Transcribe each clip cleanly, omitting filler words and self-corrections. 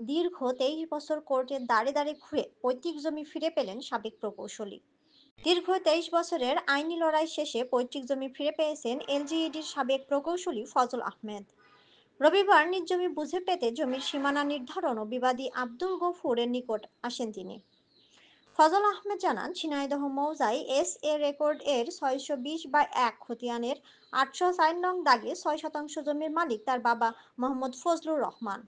দীর্ঘ 23 বছর কোর্টের দ্বারে দ্বারে ঘুরে পৈতৃক জমি ফিরে পেলেন সাবেক প্রকৌশলী। দীর্ঘ 23 বছরের আইনি লড়াই শেষে পৈতৃক জমি ফিরে পেয়েছেন এলজিইডির সাবেক প্রকৌশলী ফজল আহমেদ। রবিবার নিজ জমি বুঝে পেতে জমির সীমানা নির্ধারণ ও বিবাদী আব্দুল গফুরের নিকট আসেন তিনি। ফজল আহমেদ জানান, ঝিনাইদহ মৌজায় এস রেকর্ড এর 620/1 খতিয়ানের 804 নং দাগে 6% জমির মালিক তার বাবা মোহাম্মদ ফজলুর রহমান।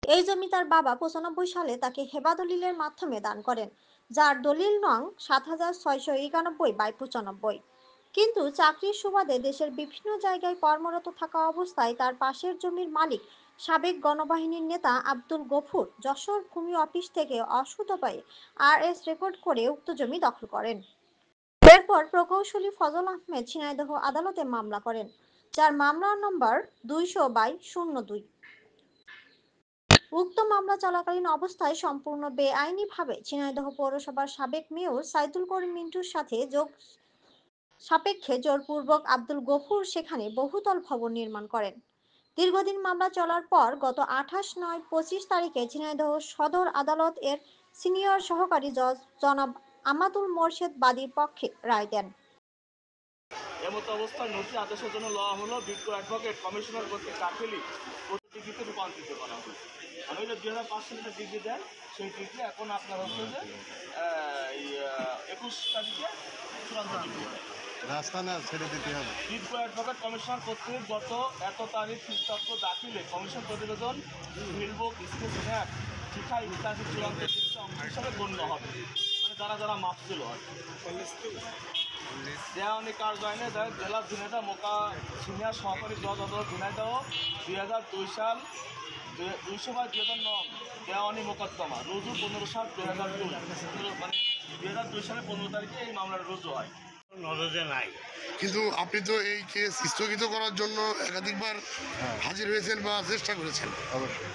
এই জমি তার বাবা 95 সালে তাকে হেবা দলিলের মাধ্যমে দান করেন, যার দলিল নং 7691/95। কিন্তু চাকরির সুবাদে দেশের বিভিন্ন জায়গায় কর্মরত থাকা অবস্থায় তার পাশের জমির মালিক সাবেক গণবাহিনীর নেতা আব্দুল গফুর যশোর ভূমি অফিস থেকে অসুদ উপায়ে রেকর্ড করে উক্ত জমি দখল করেন। এরপর প্রকৌশলী ফজল আহমেদ ঝিনাইদহ আদালতে মামলা করেন, যার মামলা নম্বর 200/02। উক্ত মামলা চলাকালীন অবস্থায় সম্পূর্ণ বেআইনিভাবে ঝিনাইদহ পৌরসভার সাবেক মেয়র সাইদুল করিম মিন্টুর সাথে যোগ সাপেক্ষে জোরপূর্বক আব্দুল গফুর সেখানে বহুতল ভবন নির্মাণ করেন। দীর্ঘদিন মামলা চলার পর গত 28/9/25 তারিখে ঝিনাইদহ সদর আদালত এর সিনিয়র সহকারী জজ জনাব আমাতুল মোর্শেদ বাদীর পক্ষে রায় দেন। এমতো অবস্থায় নথি আদেশের জন্য লওয়া হলো বিজ্ঞ অ্যাডভোকেট কমিশনার কর্তৃক দাখিলি প্রতিলিপিতে রূপান্তরিত করা হলো। আমি যে 2005 সালে ডিগ্রি দেন সেই ডিগ্রি এখন আপনার হচ্ছে যে 21 তারিখে চূড়ান্ত ডিগ্রি দেয়। রাস্তা না ছেড়ে দিতে হবে। বিজ্ঞ অ্যাডভোকেট কমিশনার কর্তৃক গত এত তারিখ খ্রিস্টাব্দ দাখিলে কমিশন প্রতিবেদন ফিল্ডবুক স্কেচ ম্যাপ শিক্ষা ইত্যাদি চূড়ান্ত অংশ হিসাবে গণ্য হবে, মানে যারা যারা মাপ ছিল আর দেওয়ানি কার্যালয়ে জেলা ঝিনাইদহ মোকা সিনিয়র সহকারী জজ আদালত ঝিনাইদহ 2002 সাল 200/2009 দেওয়ানি মোকদ্দমা রুজু 15/7/2002, মানে 2002 সালের 15 তারিখে এই মামলাটা রুজু হয়। নলেজে নাই, কিন্তু আপনি তো এই কেস স্থগিত করার জন্য একাধিকবার হাজির হয়েছেন বা চেষ্টা করেছেন, অবশ্যই।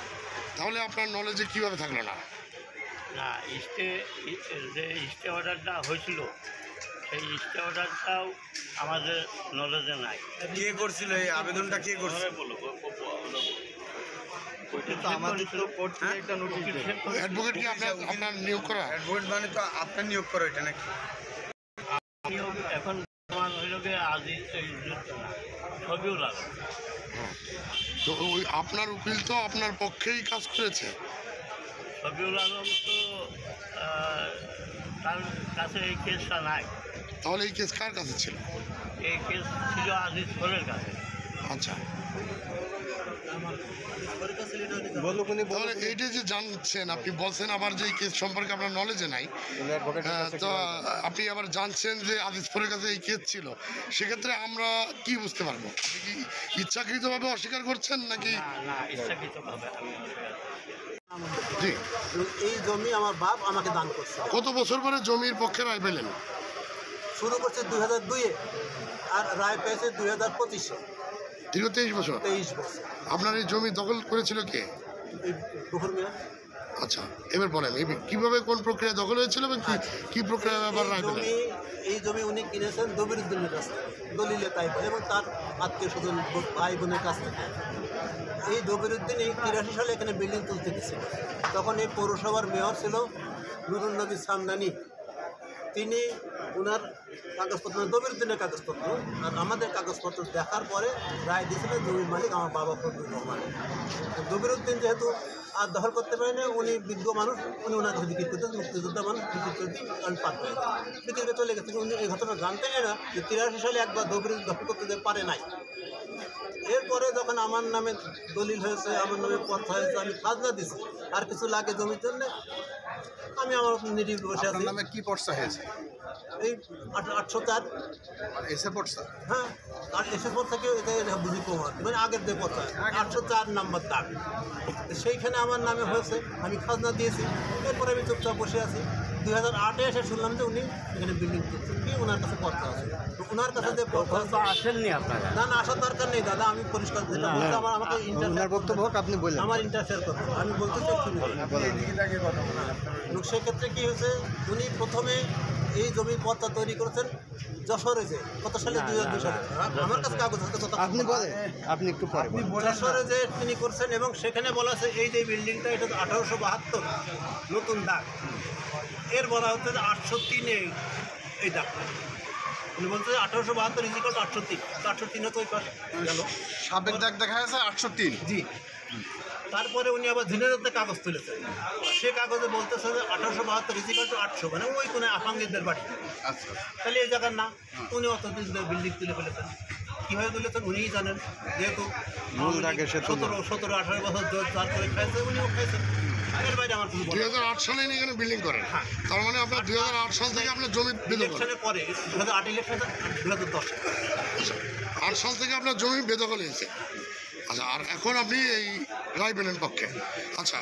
তাহলে আপনার নলেজে কিভাবে থাকলো না? না, যে স্টে অর্ডারটা হয়েছিল সেই স্টে অর্ডারটাও আমাদের নলেজে নাই। কে করছিল এই আবেদনটা? কে করছিল? অ্যাডভোকেট কি আপনার নিয়োগ করা? অ্যাডভোকেট মানে তো আপনার নিয়োগ করা এটা নাকি? এখন প্রমাণ হইল যে আজই ছবিও লাগে। তো ওই আপনার উকিল তো আপনার পক্ষেই কাজ করেছে। ছবিউল আলম তো তার কাছে এই কেসটা নাই। তাহলে এই কেস কার কাছে ছিল? এই কেস ছিল আজিজ ফলের কাছে। আচ্ছা, তাহলে এইটা যে জানছেন আপনি বলছেন আবার যে এই কেস সম্পর্কে আপনার নলেজে নাই, তো আপনি আবার জানছেন যে আজিজপুরের কাছে এই কেস ছিল, সেক্ষেত্রে আমরা কি বুঝতে পারবো? আপনি কি ইচ্ছাকৃতভাবে অস্বীকার করছেন নাকি? না, ইচ্ছাকৃতভাবে আমি জি। এই জমি আমার বাপ আমাকে দান করছে। কত বছর পরে জমির পক্ষে রায় পেলেন? শুরু করছে 2002-এ আর রায় পেয়েছে 2025-এ। দীর্ঘ 23 বছর। 23 বছর। আপনার এই জমি দখল করেছিল কে? এই গফুর মিয়া। আচ্ছা, এবার বলেন কিভাবে কোন প্রক্রিয়া দখল হয়েছিল এবং কি প্রক্রিয়া ব্যাপার রায় পেলেন? এই জমি উনি কিনেছেন দবিরুদ্দিনের কাছ থেকে, দলিলে তাই বলে, এবং তার আত্মীয় স্বজন ভাই বোনের কাছ থেকে। এই দবিরুদ্দিন এই 83 সালে এখানে বিল্ডিং তুলতে গেছিল। তখন এই পৌরসভার মেয়র ছিল নুরুন নবী সামদানি। তিনি ওনার কাগজপত্র, দবিরুদ্দিনের কাগজপত্র আর আমাদের কাগজপত্র দেখার পরে রায় দিয়েছিলেন জমির মালিক আমার বাবা ফজলুর রহমান। দবিরুদ্দিন যেহেতু আর দখল করতে পারে না, উনি বিজ্ঞ মানুষ, উনি ওনার কাছে বিক্রি করতেন, মুক্তিযোদ্ধা মানুষ, বিক্রি করে দিন কারণ পাত পাই বিক্রি করে চলে গেছে। উনি এই ঘটনা জানতেন না যে 83 সালে একবার দবিরুদ্দিন দখল করতে পারে নাই। এরপরে যখন আমার নামে দলিল হয়েছে, আমার নামে পত্র হয়েছে, আমি খাজনা দিছি, আর কিছু লাগে জমির জন্য, আমি আমার নিরিবিলি বসে আছি। নামে কি পর্চা হয়েছে? এই 804 এসে পড়ছে। হ্যাঁ, আর এসে পর থেকে এটা বুঝি কমার, মানে আগের যে পত্র 804 নাম্বার দাগ, সেইখানে আমার নামে হয়েছে, আমি খাজনা দিয়েছি। এরপরে আমি চুপচাপ বসে আছি। 2008-এ এসে শুনলাম যে উনি এখানে বিল্ডিং করছেন, কি ওনার কাছে পত্র আছে। তো ওনার কাছে যে আসেননি আপনারা? না, আসার দরকার নেই দাদা, আমি পরিষ্কার বলতে আমাকে ইন্টারফেয়ার বক্তব্য আপনি বললেন, আমার ইন্টারফেয়ার করতে, আমি বলতে চাই সেক্ষেত্রে কী হয়েছে, উনি প্রথমে এই জমির পত্তা তৈরি করেছেন যশোরে, যে কত সালে 2002 সালে আমার কাছে কাগজ হাতে কথা আপনি বলেন, আপনি একটু পরে বলেন। যশোরে যে তিনি করছেন, এবং সেখানে বলা আছে এই যে বিল্ডিংটা এটা 1872 নতুন দাগ, এর বলা হচ্ছে যে 803 এই দাগটা। উনি বলছে 1872 ইজিকল 803, 803 তো ওই পাশে গেল। সাবেক দাগ দেখা যাচ্ছে 803। জি। তারপরে উনি আবার ঝিনাইদহতে কাগজ তুলেছেন, সে কাগজে বলতেছে যে 1872 ইজিকল 800, মানে ওই কোনো আফাঙ্গিদের বাড়ি। আচ্ছা, তাহলে এই জায়গার না, উনি অত বিল্ডিং তুলে ফেলেছেন। কীভাবে তুলেছেন উনিই জানেন, যেহেতু মূল দাগে সে তুলে। 17-18 বছর জোর জার করে খাইছে, উনিও খাইছেন। এর বাইরে আমার কোনো বলার নেই। 2008 সালে ইনি এখানে বিল্ডিং করেন, হ্যাঁ। তার মানে আপনার 2008 সাল থেকে আপনার জমি বেদখল, ইলেকশনের পরে 2008 ইলেকশনে 2010 8 সাল থেকে আপনার জমি বেদখল হয়েছে। আচ্ছা, আর এখন আপনি এই রায় পেলেন পক্ষে। আচ্ছা,